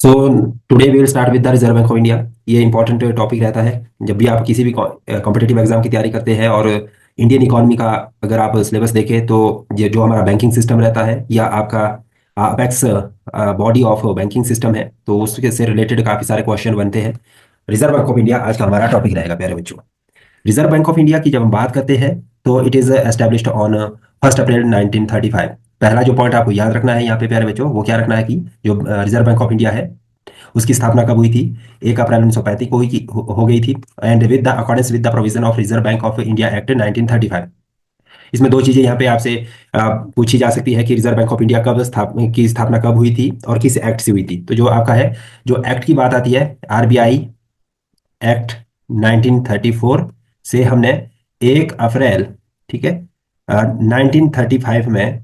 So today we will start with the reserve bank of India. ये important topic रहता है जब भी आप किसी भी कॉम्पिटिटिव एग्जाम की तैयारी करते हैं। और इंडियन इकोनॉमी का अगर आप सिलेबस देखें तो ये जो हमारा बैंकिंग सिस्टम रहता है या आपका apex body of banking system है, तो उसके से रिलेटेड काफ़ी सारे क्वेश्चन बनते हैं। रिजर्व बैंक ऑफ इंडिया आज का हमारा टॉपिक रहेगा प्यारे बच्चों। रिजर्व बैंक ऑफ इंडिया की जब हम बात करते हैं तो इट इज़ एस्टेब्लिश्ड ऑन 1 अप्रैल 1935। पहला जो पॉइंट आपको याद रखना है यहाँ पे प्यारे बच्चों, वो क्या रखना है कि जो रिजर्व बैंक ऑफ इंडिया है उसकी स्थापना कब हुई थी? 1 अप्रैल 1935 को हो गई थी। And with the accordance with the provision of reserve bank of India act 1935। इसमें दो चीजें यहाँ पे आपसे पूछी जा सकती है कि रिजर्व बैंक ऑफ इंडिया की स्थापना कब हुई थी और किस एक्ट से हुई थी। तो जो आपका है, जो एक्ट की बात आती है, आरबीआई एक्ट 1934 से हमने 1 अप्रैल, ठीक है, 1935 में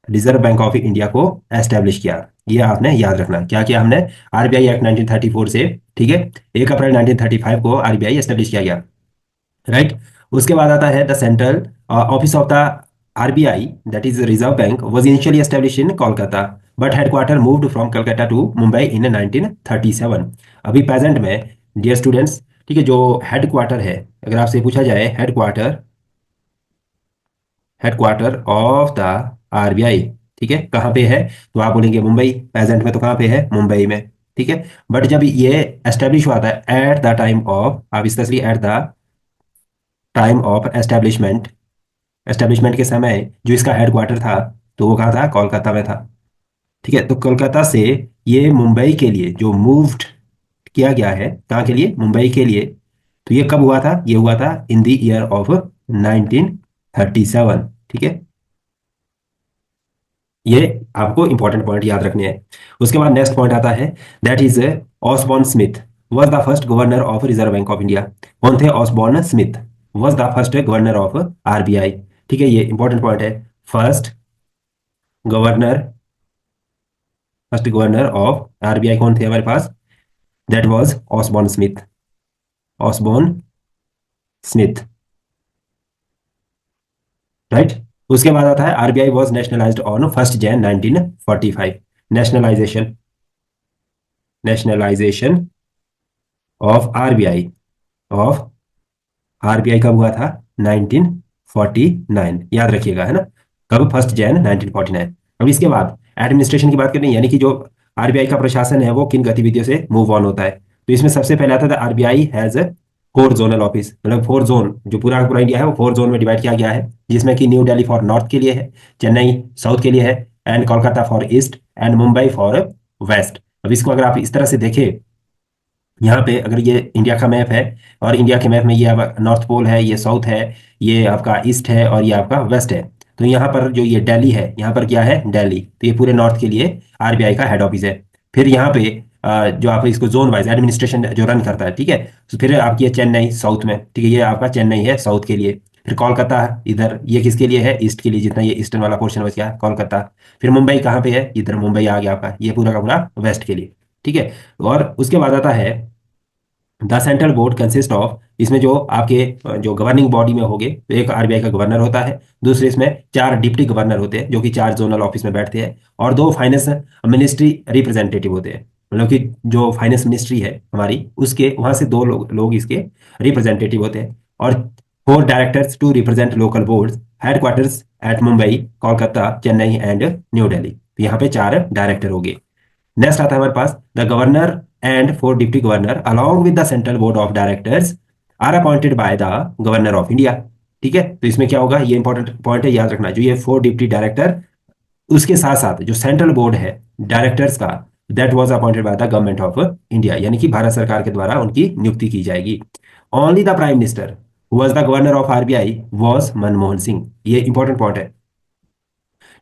रिजर्व बैंक ऑफ इंडिया को एस्टेब्लिश किया। ये आपने याद रखना। क्या किया हमने? आरबीआई एक्ट 1934 से, ठीक है, 1 अप्रैल 1935 को आरबीआई एस्टेब्लिश किया गया, राइट। उसके बाद आता है the central office of the RBI, that is reserve bank, was initially establish in Kolkata but headquarter moved from Calcutta to Mumbai in 1937। अभी प्रेजेंट में डियर स्टूडेंट्स, ठीक है, जो हेडक्वार्टर है, अगर आपसे पूछा जाए headquarter, headquarter of the RBI, ठीक है, कहाँ पे है? तो आप बोलेंगे मुंबई। प्रेजेंट में तो कहाँ पे है? मुंबई में, ठीक है। बट जब ये एस्टेब्लिश हुआ था, एट द टाइम ऑफ, आप specially at the time of establishment, establishment के समय जो इसका हेडक्वार्टर था, तो वो कहाँ था? कोलकाता में था, ठीक है। तो कोलकाता से ये मुंबई के लिए जो मूव्ड किया गया है, कहाँ के लिए? मुंबई के लिए। तो ये कब हुआ था? ये हुआ था इन द ईयर ऑफ 1937, ठीक है। ये आपको इंपॉर्टेंट पॉइंट याद रखने हैं। उसके बाद नेक्स्ट पॉइंट आता है, that is Osborne Smith was the first governor of reserve bank of India. कौन थे? Osborne Smith was the first governor of RBI, ठीक है। ये इंपॉर्टेंट पॉइंट है। First governor, first governor of RBI कौन थे हमारे पास? That was Osborne Smith, Osborne Smith, right. उसके बाद आता है RBI was nationalised on 1 January 1945। Nationalisation, nationalisation of RBI, of RBI कब हुआ था? 1949, याद रखिएगा, है ना। कब? 1 जनवरी 1949। अब इसके बाद एडमिनिस्ट्रेशन की बात करें, यानी कि जो आरबीआई का प्रशासन है वो किन गतिविधियों से मूव ऑन होता है। तो इसमें सबसे पहले आता था आरबीआई हैज 4 जोनल ऑफिस, मतलब 4 जोन, जो पूरा का पूरा इंडिया है वो 4 जोन में डिवाइड किया गया है, जिसमें कि न्यू दिल्ली फॉर नॉर्थ के लिए है, चेन्नई साउथ के लिए है, and Kolkata for east, and Mumbai for west. अब इसको अगर आप इस तरह से देखें, यहाँ पे अगर ये इंडिया का मैप है, और इंडिया के मैप में ये नॉर्थ पोल है, ये साउथ है, ये आपका ईस्ट है, और ये आपका वेस्ट है। तो यहाँ पर जो ये दिल्ली है, यहाँ पर क्या है? दिल्ली। तो ये पूरे नॉर्थ के लिए आरबीआई का हेड ऑफिस है। फिर यहाँ पे जो आप इसको जोन वाइज एडमिनिस्ट्रेशन जो रन करता है, ठीक है। तो फिर आपकी है चेन्नई साउथ में, ठीक है, ये आपका चेन्नई है साउथ के लिए। फिर कोलकाता इधर, ये किसके लिए है? ईस्ट के लिए, जितना ये ईस्टर्न वाला पोर्शन बच गया कोलकाता। फिर मुंबई कहाँ पे है? इधर मुंबई आ गया आपका, ये पूरा का पूरा वेस्ट के लिए, ठीक है। और उसके बाद आता है the central board consist of, इसमें जो आपके जो गवर्निंग बॉडी में होंगे, तो एक आरबीआई का गवर्नर होता है, दूसरे इसमें 4 डिप्टी गवर्नर होते हैं जो कि 4 जोनल ऑफिस में बैठते हैं, और 2 फाइनेंस मिनिस्ट्री रिप्रेजेंटेटिव होते हैं। मतलब कि जो फाइनेंस मिनिस्ट्री है हमारी, उसके वहां से 2 लोग इसके रिप्रेजेंटेटिव होते हैं, और 4 directors to represent local board, headquarters at Mumbai, Kolkata, Chennai and New Delhi. तो यहाँ पे 4 डायरेक्टर हो गए। नेक्स्ट आता है हमारे पास the governor and 4 deputy governor along with the central board of directors are appointed by the governor of India, ठीक है। तो इसमें क्या होगा? ये इंपॉर्टेंट पॉइंट है, याद रखना। जो ये 4 डिप्टी डायरेक्टर, उसके साथ साथ जो सेंट्रल बोर्ड है डायरेक्टर्स का, that was appointed by the government of India, यानी कि भारत सरकार के द्वारा उनकी नियुक्ति की जाएगी। Only the prime minister was the governor of RBI was Manmohan Singh. ये इंपॉर्टेंट पॉइंट है,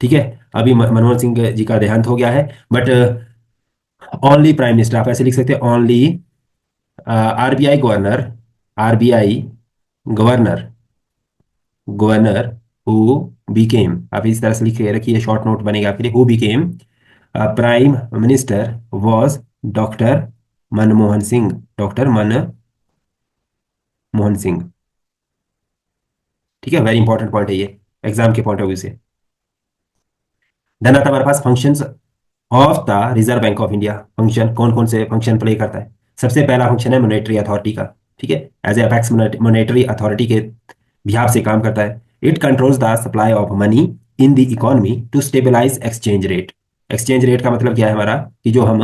ठीक है। अभी मनमोहन सिंह जी का देहांत हो गया है, बट ओनली प्राइम मिनिस्टर, आप ऐसे लिख सकते हैं, only RBI governor, RBI governor, governor who became, आप इस तरह से लिख के रखिए, शॉर्ट नोट बनेगा आपके लिए, who became prime minister was doctor Manmohan Singh, doctor Manmohan Singh, ठीक है। वेरी इंपॉर्टेंट पॉइंट है ये, एग्जाम के पॉइंट ऑफ व्यू से। देन आता है हमारे पास functions of the reserve bank of India. Function कौन कौन से फंक्शन प्ले करता है? सबसे पहला फंक्शन है मॉनेटरी अथॉरिटी का, ठीक है, एज एपेक्स मॉनेटरी अथॉरिटी के बिहाफ से काम करता है। It controls the supply of money in the economy to stabilise exchange rate. Exchange rate का मतलब क्या है हमारा, कि जो हम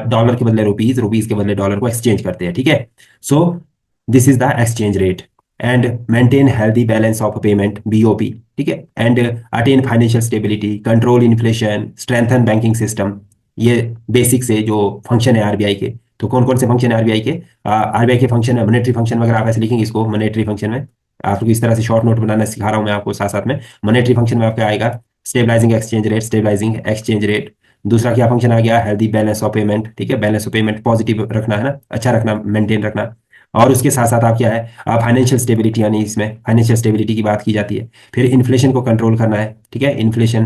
डॉलर के बदले रुपीज, रुपीज के बदले डॉलर को एक्सचेंज करते हैं, ठीक है। So this is the exchange rate and maintain healthy balance of payment, BOP, ठीक है, and attain financial stability, control inflation, strengthen banking system. ये बेसिक से जो फंक्शन है आरबीआई के। तो कौन कौन से फंक्शन है आरबीआई के? आरबीआई के फंक्शन है मॉनेटरी फंक्शन वगैरह, आप ऐसे लिखेंगे इसको मॉनेटरी फंक्शन में। आपको इस तरह से शॉर्ट नोट बनाना सिखा रहा हूँ मैं आपको साथ साथ में। मॉनेटरी फंक्शन में आपका आएगा stabilising exchange rate, stabilising exchange rate. दूसरा क्या फंक्शन आ गया? हेल्दी बैलेंस ऑफ पेमेंट, ठीक है, बैलेंस ऑफ पेमेंट पॉजिटिव रखना है ना, अच्छा रखना, मेंटेन रखना। और उसके साथ साथ आप क्या है, फाइनेंशियल स्टेबिलिटी, यानी इसमें फाइनेंशियल स्टेबिलिटी की बात की जाती है। फिर इन्फ्लेशन को कंट्रोल करना है, ठीक है, इन्फ्लेशन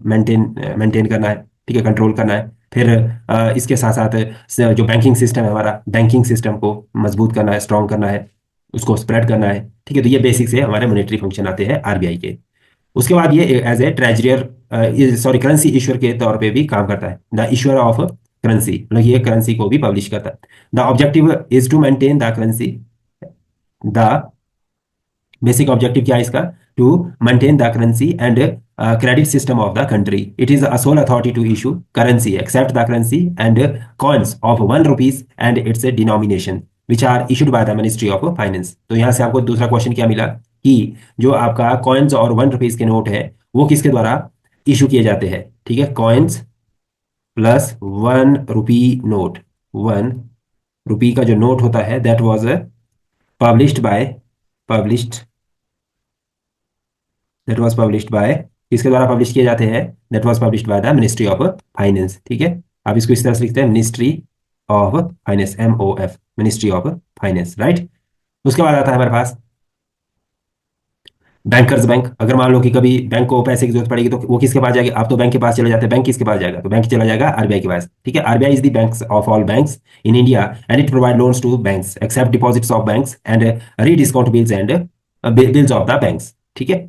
मेंटेन मेंटेन करना है, ठीक है, कंट्रोल करना है। फिर इसके साथ साथ जो बैंकिंग सिस्टम है हमारा, बैंकिंग सिस्टम को मजबूत करना है, स्ट्रॉन्ग करना है, उसको स्प्रेड करना है, ठीक है। तो ये बेसिक से हमारे मॉनेटरी फंक्शन आते हैं आरबीआई के। उसके बाद ये as a treasurer, sorry, currency issuer के तौर पे भी काम करता है। द इश्यूर ऑफ करेंसी, मतलब ये करेंसी को भी पब्लिश करता है। The objective is to maintain the currency, the basic objective क्या है इसका? To maintain the currency and credit system of the country. It is a sole authority to issue currency, except the currency and coins of 1 rupees and its denomination which are issued by the ministry of finance. तो यहाँ से आपको दूसरा question क्या मिला, कि जो आपका कॉइन्स और 1 रुपीज के नोट है वो किसके द्वारा इशू किए जाते हैं, ठीक है। कॉइन्स प्लस 1 रुपी नोट, 1 रुपी का जो नोट होता है that was published by, published, that was published by, किसके द्वारा पब्लिश किए जाते हैं? That was published by the ministry of finance, ठीक है। आप इसको इस तरह से लिखते हैं, ministry of finance, MOF, ministry of finance, right. उसके बाद आता है हमारे पास बैंकर्स बैंक। अगर मान लो कि कभी बैंक को पैसे की जरूरत पड़ेगी तो वो किसके पास जाएगी? आप तो बैंक के पास चले जाते हैं, बैंक किसके पास जाएगा? तो बैंक चला जाएगा आरबीआई के पास, ठीक है। RBI is the banks of all banks in India and it provide loans to banks except deposits of banks and rediscount bills and bills of the banks, ठीक है।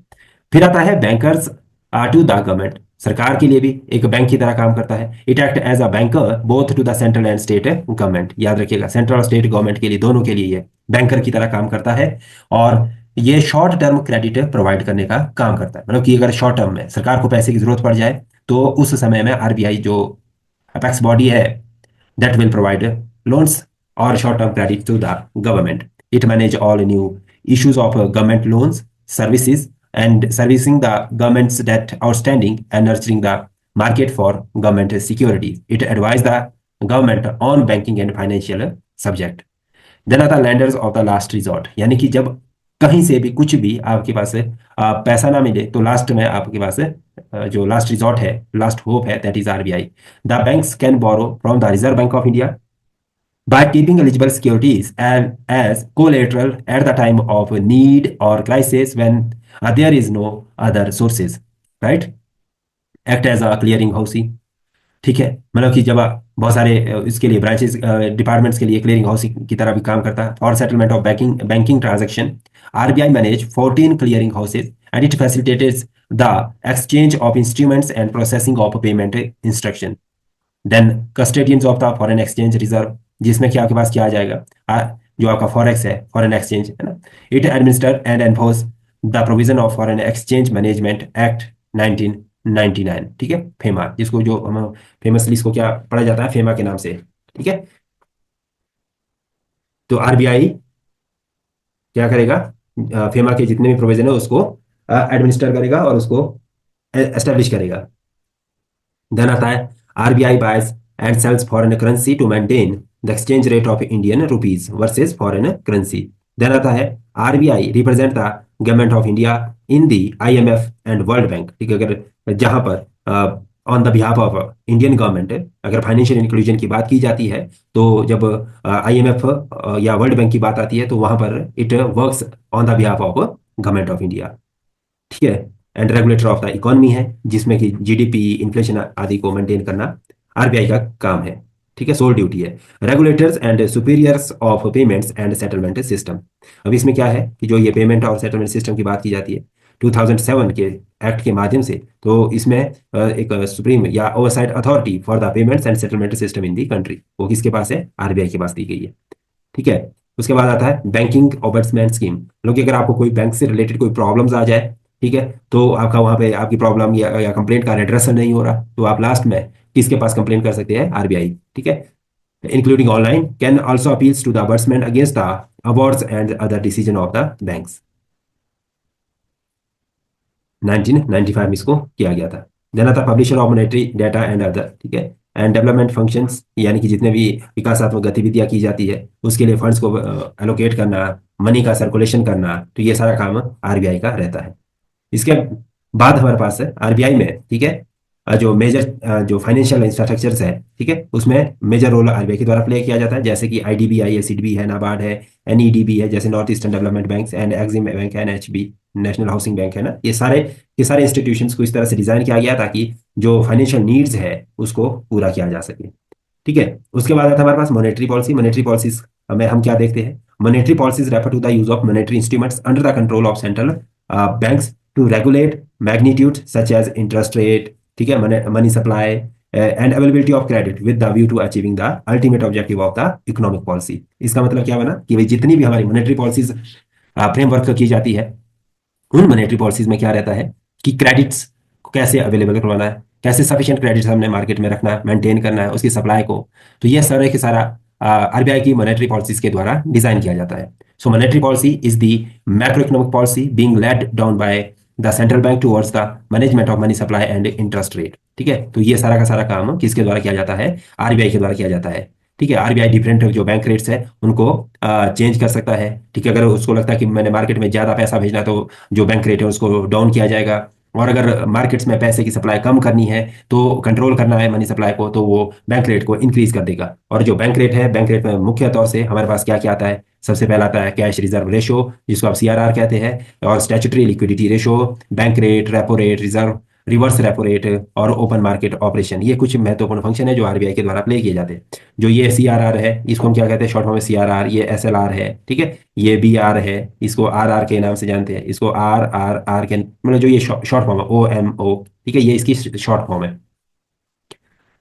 फिर आता है bankers are to the government. सरकार के लिए भी एक बैंक की तरह काम करता है। It act as a banker both to the central and state government. याद रखिएगा, सेंट्रल और स्टेट गवर्नमेंट के लिए, दोनों के लिए ये बैंकर की तरह काम करता है। और ये शॉर्ट टर्म क्रेडिट प्रोवाइड करने का काम करता है। मतलब कि अगर शॉर्ट टर्म में सरकार को पैसे की जरूरत पड़ जाए तो उस समय में आरबीआई जो अपेक्स बॉडी है दैट विल प्रोवाइड लोन्स और short term credit to the government. It manage all new issues of government loans, services, and servicing the government's debt outstanding and nurturing the market for government securities. It advises the government on banking and financial subject. Then आता lenders of the last resort, यानी कि जब कहीं से भी कुछ भी आपके पास पैसा ना मिले तो लास्ट में आपके पास जो लास्ट रिजॉर्ट है, लास्ट होप है, that is RBI. The banks can borrow from the reserve bank of India by keeping eligible securities and as collateral at the time of need or crisis when there is no other sources, right? Act as a clearing house, ठीक है। मतलब कि जब बहुत सारे इसके लिए branches, departments के लिए क्लियरिंग हाउस की तरह भी काम करता है। For settlement of banking transaction RBI manage 14 clearing houses and it facilitates the exchange of instruments and processing of payment instruction. Then custodians of the foreign exchange reserve, जिसमें कि आपके पास क्या आ जाएगा, जो आपका फॉरेक्स है, फॉरेन एक्सचेंज है ना। It administer and enforce the provision of foreign exchange management act 1999, ठीक है, फेमा, जिसको जो हम फेमसली इसको क्या पढ़ा जाता है, फेमा के नाम से, ठीक है। तो आरबीआई क्या करेगा? फेमा के जितने भी प्रोविजन है उसको एडमिनिस्टर करेगा और उसको एस्टेब्लिश करेगा। देन आता है RBI buys and sells foreign currency to maintain the exchange rate of Indian rupees versus foreign currency. Then आता है RBI represent the government of India in the IMF and world bank, ठीक है। अगर जहां पर on the behalf of Indian government अगर financial inclusion की बात की जाती है, तो जब आईएमएफ या वर्ल्ड बैंक की बात आती है तो वहां पर it works on the behalf of government of India, ठीक है। And regulator of the economy है, जिसमें कि जीडीपी, इन्फ्लेशन आदि को मेंटेन करना आरबीआई का काम है, ठीक है, सोल ड्यूटी है। Regulators and superiors of payments and settlement system. अब इसमें क्या है कि जो ये पेमेंट और सेटलमेंट सिस्टम की बात की जाती है, 2007 के एक्ट के माध्यम से। तो इसमें एक सुप्रीम या oversight authority for the payments and settlement system in the country, वो किसके पास है? आरबीआई के पास दी गई है। ठीक है। उसके बाद आता है बैंकिंग ओम्बड्समैन स्कीम। मतलब कि अगर आपको कोई बैंक से रिलेटेड कोई प्रॉब्लम्स आ जाए, ठीक है, तो आपका वहां पे आपकी प्रॉब्लम या कंप्लेंट का रेड्रेसल नहीं हो रहा, तो आप लास्ट में किसके पास कंप्लेंट कर सकते हैं? आरबीआई। ठीक है। Including online, can also appeals to the ombudsman against the awards and other decision of the banks. 1995 में इसको किया गया था। देन आता publisher of monetary data and other. ठीक है। एंड डेवलपमेंट फंक्शंस, यानी कि जितने भी विकासात्मक गतिविधियां की जाती है उसके लिए फंड्स को एलोकेट करना, मनी का सर्कुलेशन करना, तो ये सारा काम आरबीआई का रहता है। इसके बाद हमारे पास है आरबीआई में, ठीक है, जो मेजर जो फाइनेंशियल इंफ्रास्ट्रक्चर्स है, ठीक है, उसमें मेजर रोल आरबीआई के द्वारा प्ले किया जाता है, जैसे कि आईडीबीआई है, सीडबी है, नाबार्ड है, एनईडीबी है, जैसे north eastern development bank and Exim bank है, एनएचबी, नेशनल हाउसिंग बैंक है ना, ये सारे इंस्टीट्यूशंस को इस तरह से डिजाइन किया गया ताकि जो फाइनेंशियल नीड्स है उसको पूरा किया जा सके। ठीक है। उसके बाद आता है हमारे पास मॉनेटरी पॉलिसी। मॉनेटरी पॉलिसीज में हम क्या देखते हैं? Monetary policies refer to the use of monetary instruments under the control of central banks to regulate magnitude such as interest rate, ठीक है, money supply and availability of credit with the view to achieving the ultimate objective of the economic policy. इसका मतलब क्या बना कि भाई जितनी भी हमारी मॉनेटरी पॉलिसीज फ्रेमवर्क की जाती है, उन मॉनेटरी पॉलिसीज में क्या रहता है कि क्रेडिट्स को कैसे अवेलेबल करवाना है, कैसे सफिशिएंट क्रेडिट्स हमने मार्केट में रखना है, मेंटेन करना है उसकी सप्लाई को। तो ये सारे के सारा आरबीआई की मॉनेटरी पॉलिसीज के द्वारा डिजाइन किया जाता है। So monetary policy is the macro economic policy being laid down by the central bank towards the management of money supply and interest rate. ठीक है। तो ये सारा का सारा काम किसके द्वारा किया जाता है? आरबीआई के द्वारा किया जाता है। ठीक है। आरबीआई डिफरेंट जो बैंक रेट्स है उनको चेंज कर सकता है। ठीक है। अगर उसको लगता है कि मैंने मार्केट में ज्यादा पैसा भेजना है तो जो बैंक रेट है उसको डाउन किया जाएगा, और अगर मार्केट्स में पैसे की सप्लाई कम करनी है तो कंट्रोल करना है मनी सप्लाई को, तो वो बैंक रेट को इंक्रीज कर देगा। और जो बैंक रेट है, बैंक रेट में मुख्य तौर से हमारे पास क्या क्या आता है? सबसे पहला आता है कैश रिजर्व रेशो, जिसको आप सीआरआर कहते हैं, और statutory liquidity ratio, bank rate, repo rate, reserve reverse repo rate और ओपन मार्केट ऑपरेशन। ये कुछ महत्वपूर्ण फंक्शन है जो आरबीआई के द्वारा प्ले किए जाते हैं। जो ये सीआरआर है इसको हम क्या कहते हैं? शॉर्ट फॉर्म में सीआरआर। ये एसएलआर है, ठीक है, ये बीआर है, इसको आरआर के नाम से जानते हैं, इसको आर आर आर के मतलब जो ये शॉर्ट फॉर्म है, OMO, ठीक है, ये इसकी शॉर्ट फॉर्म है।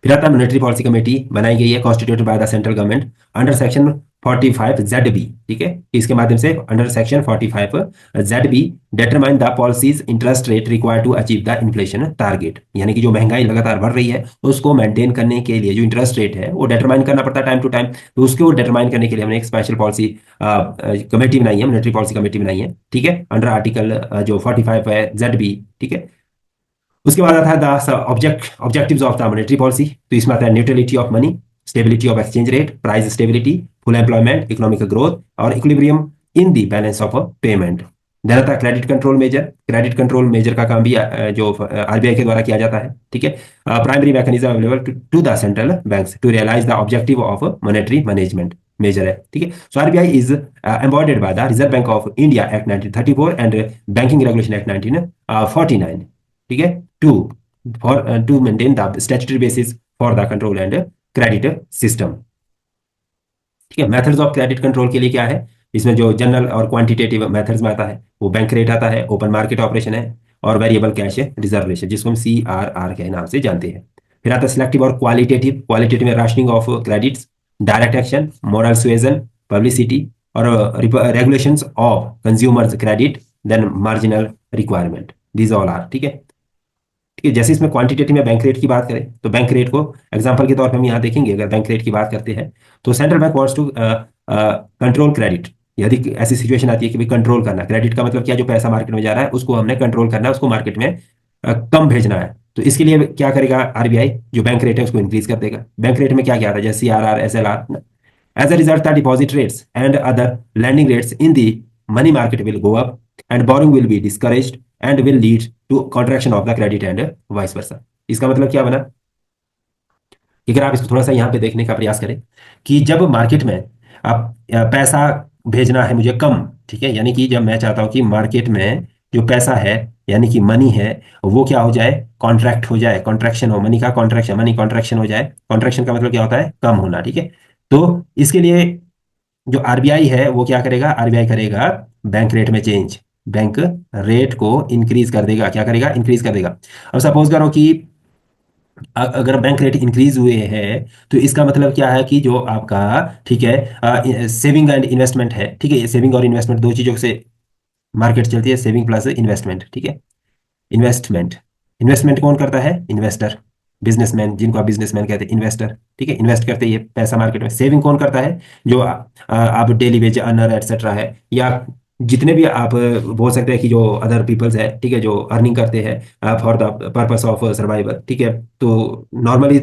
फिर आता है मॉनेटरी पॉलिसी कमेटी बनाई गई है constituted by the central government under section 45ZB। ठीक है। इसके माध्यम से under section 45ZB determine the policies interest rate required to achieve the inflation target, यानी कि जो महंगाई लगातार बढ़ रही है उसको मेंटेन करने के लिए जो इंटरेस्ट रेट है वो डिटरमाइन करना पड़ता है टाइम टू टाइम। तो उसको डिटरमाइन करने के लिए हमने एक स्पेशल पॉलिसी कमेटी बनाई है, मॉनेटरी पॉलिसी कमेटी बनाई है। ठीक है। अंडर आर्टिकल जो 45ZB। ठीक है। उसके बाद आता है the objectives of the monetary policy. तो इसमें आता है neutrality of money, stability of exchange rate, price stability, full employment, economic growth और equilibrium in the balance of payment. Then आता है credit control measure. Credit control measure का काम भी जो आरबीआई के द्वारा किया जाता है। ठीक है। Primary mechanism available to the central banks to realise the objective of monetary management major है। ठीक है। So RBI is embodied by the reserve bank of India act 1934 and banking regulation act 1949। ठीक है। To maintain the statutory basis for the control and credit system. ठीक है। Methods of credit control के लिए क्या है? इसमें जो जनरल और क्वांटिटेटिव मेथड्स में आता है वो बैंक रेट आता है, ओपन मार्केट ऑपरेशन है, और वेरिएबल कैश रिजर्व रेशो, जिसको हम CRR के नाम से जानते हैं। फिर आता है सिलेक्टिव और क्वालिटेटिव। क्वालिटेटिव में rationing of credits, direct action, moral suasion, publicity और regulations of consumers credit, then marginal requirement, these all are. ठीक है। ठीक है। जैसे इसमें क्वांटिटेटिव में बैंक रेट की बात करें तो बैंक रेट को एग्जांपल के तौर पे हम यहाँ देखेंगे। अगर बैंक रेट की बात करते हैं तो central bank wants to control credit. यदि ऐसी सिचुएशन आती है कि भाई कंट्रोल करना, क्रेडिट का मतलब क्या? जो पैसा मार्केट में जा रहा है उसको हमने कंट्रोल करना है, उसको मार्केट में कम भेजना है। तो इसके लिए क्या करेगा आरबीआई? जो बैंक रेट है उसको इंक्रीज कर देगा। बैंक रेट में क्या क्या आता है? जैसे CRR, SLR। As a result the deposit rates and other lending rates in the money market will go up and borrowing will be discouraged and will lead to contraction of the credit and vice versa. इसका मतलब क्या बना कि अगर आप इसको थोड़ा सा यहाँ पे देखने का प्रयास करें कि जब मार्केट में आप पैसा भेजना है मुझे कम, ठीक है, यानी कि जब मैं चाहता हूँ कि मार्केट में जो पैसा है यानी कि मनी है वो क्या हो जाए? कॉन्ट्रैक्ट हो जाए, कॉन्ट्रैक्शन हो, मनी का कॉन्ट्रैक्शन, मनी कॉन्ट्रैक्शन हो जाए। कॉन्ट्रैक्शन का मतलब क्या होता है? कम होना। ठीक है। तो इसके लिए जो आरबीआई है वो क्या करेगा? आरबीआई करेगा बैंक रेट में चेंज। बैंक रेट को इंक्रीज कर देगा। क्या करेगा? इंक्रीज कर देगा। अब सपोज करो कि अगर बैंक रेट इंक्रीज हुए हैं तो इसका मतलब क्या है कि जो आपका, ठीक है, सेविंग एंड इन्वेस्टमेंट है, ठीक है, ये सेविंग और इन्वेस्टमेंट दो चीजों से मार्केट चलती है, सेविंग प्लस इन्वेस्टमेंट, ठीक है। इन्वेस्टमेंट, इन्वेस्टमेंट कौन करता है? इन्वेस्टर, बिजनेसमैन, जिनको आप बिजनेसमैन कहते हैं, इन्वेस्टर, ठीक है, इन्वेस्ट करते हैं ये पैसा मार्केट में। सेविंग कौन करता है? जो आप डेली वेज अर्नर एटसेट्रा है, या जितने भी आप बोल सकते हैं कि जो अदर पीपल्स है, ठीक है, जो अर्निंग करते हैं for the purpose of survival, ठीक है। तो नॉर्मली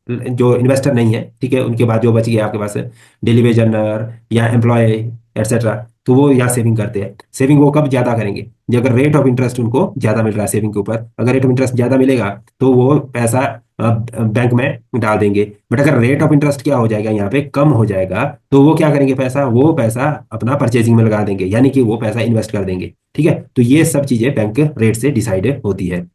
जो इन्वेस्टर नहीं है, ठीक है, उनके बाद जो बच गया आपके पास डेली वेज अर्नर या एम्प्लॉय एटसेट्रा, तो वो यहाँ सेविंग करते हैं। सेविंग वो कब ज्यादा करेंगे? जब अगर रेट ऑफ इंटरेस्ट उनको ज्यादा मिल रहा है सेविंग के ऊपर, अगर रेट ऑफ इंटरेस्ट ज्यादा मिलेगा तो वो पैसा बैंक में डाल देंगे। बट अगर रेट ऑफ इंटरेस्ट क्या हो जाएगा, यहाँ पे कम हो जाएगा, तो वो क्या करेंगे? पैसा, वो पैसा अपना परचेजिंग में लगा देंगे, यानी कि वो पैसा इन्वेस्ट कर देंगे, ठीक है। तो ये सब चीजें बैंक रेट से डिसाइड होती है।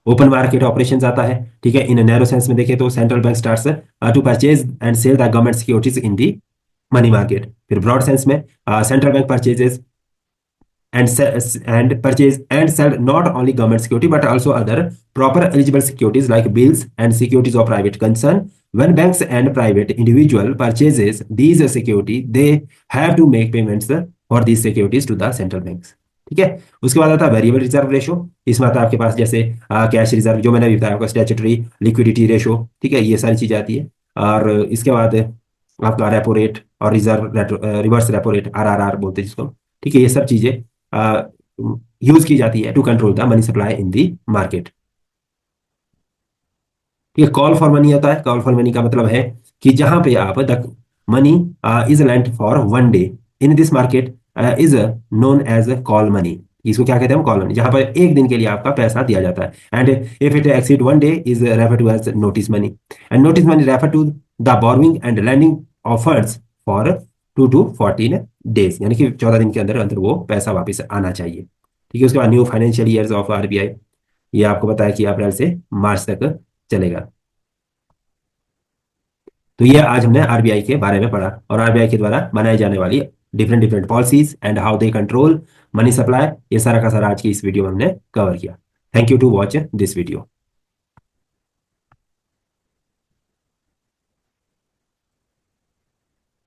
ओपन मार्केट ऑपरेशंस आता है, ठीक है। इन नैरो सेंस में देखें तो central bank starts to purchase and sell the government securities in the money market. फिर ब्रॉड सेंस में central bank purchases and purchase and sell not only government security but also other proper eligible securities like bills and securities of private concern. When banks and private individual purchases these security, they have to make payments for these securities to the central banks, ठीक है। उसके बाद आता है variable reserve ratio. इसमें आता है आपके पास जैसे कैश रिजर्व, जो मैंने अभी बताया आपका, स्टैट्यूटरी लिक्विडिटी रेशो, ठीक है, ये सारी चीजें आती है। और इसके बाद आपका रेपो रेट और reserve reverse repo rate, RRR बोलते हैं जिसको, ठीक है। ये सब चीजें यूज की जाती है to control the money supply in the market, ठीक है। कॉल फॉर मनी आता है। कॉल फॉर मनी का मतलब है कि जहां पे आप the money is lent for one day in this market is known as call money. इसको क्या कहते हैं हम? Call money. जहां पर एक दिन के लिए आपका पैसा दिया जाता है, and if it exceed one day is refer to as notice money. And notice money refer to the borrowing and lending of funds for 2 to 14 days, यानी कि 14 दिन के अंदर अंदर वो पैसा वापस आना चाहिए, ठीक है। उसके बाद new financial years of RBI, ये आपको बताया कि अप्रैल से मार्च तक चलेगा। तो ये आज हमने RBI के बारे में पढ़ा, और RBI के द्वारा बनाई जाने वाली different different policies and how they control money supply, ये सारा का सारा आज की इस वीडियो में हमने कवर किया। Thank you to watch this video.